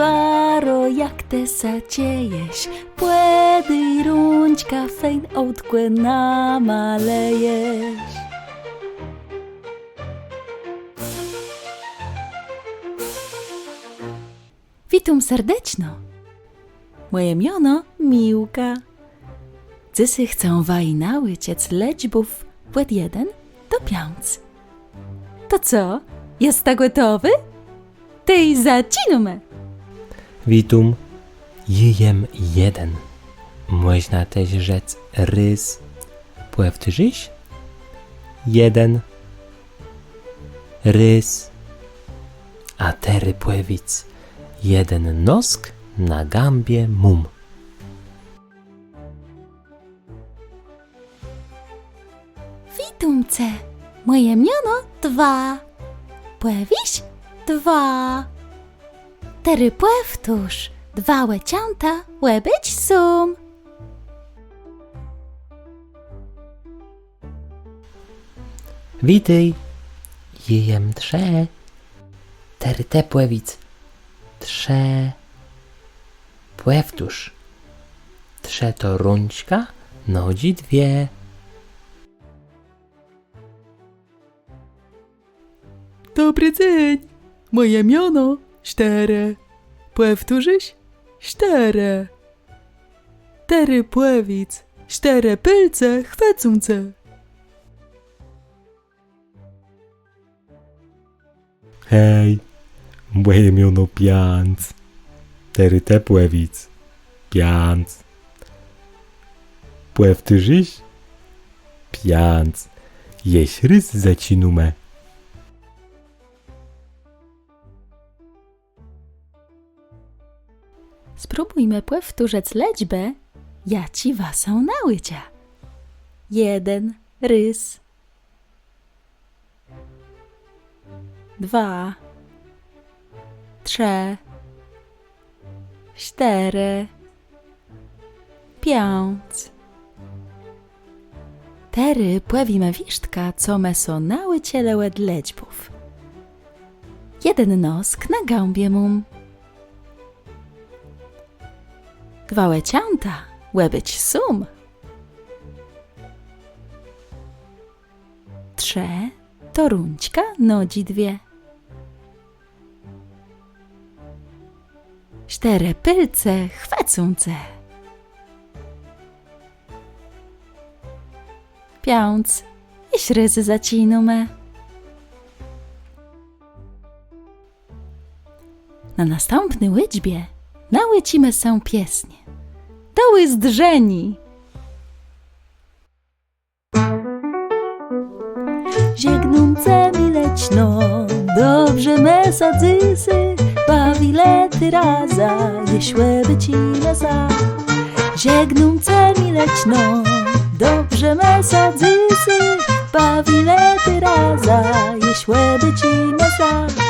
baro jak te sacieješ, puede runčka fein outkwe namaleješ. Witam serdeczno. Moje miono Miłka. Dzysy chcą wajnały ciec lećbów płet 1 do 5. To co? Jest tak gotowy? Tej zaczynamy! Witum, jejem 1. Można też rzec rys. Powtórzysz? 1. Rys. A tery płewic. 1 nosk na gambie mum. Witumce, moje miono 2. Płewiś 2. Tery płewtusz, 2 łeciąta łebyć sum. Witaj, jejem 3. Tery te płewic. 3. Płewtusz. 3 to rączka, nodzi 2. Dobry dzień, moje miono 4. Powtórzysz? 4. Tery płewic, 4 pylce chwecące. Hej, moje miono Pianc. Tery te płewic. Pianc. Powtórzysz? Pianc. Jeś rys zacinume. Spróbujmy powtórzyć liczbę, ja ci wasą nałycia. 1 rys. 2 3 4 5. Tery płewimy wisztka, co meso nałycie lełed liczbów. 1 nosk na gąbie mum. 2 łeciąta łebyć sum. 3 to runčka nodzi 2. 4 pylce chwecące. 5 i śryzy zacinume. Na następny liczbie nałycimy się piesnie. Doły zdrzeni. Żegnumce mi lećno, dobrze me sadzysy, bawilety raza, jeśłe bycimy za. Żegnumce mi lećno, dobrze me sadzysy, bawilety raza, jeśłe bycimy za.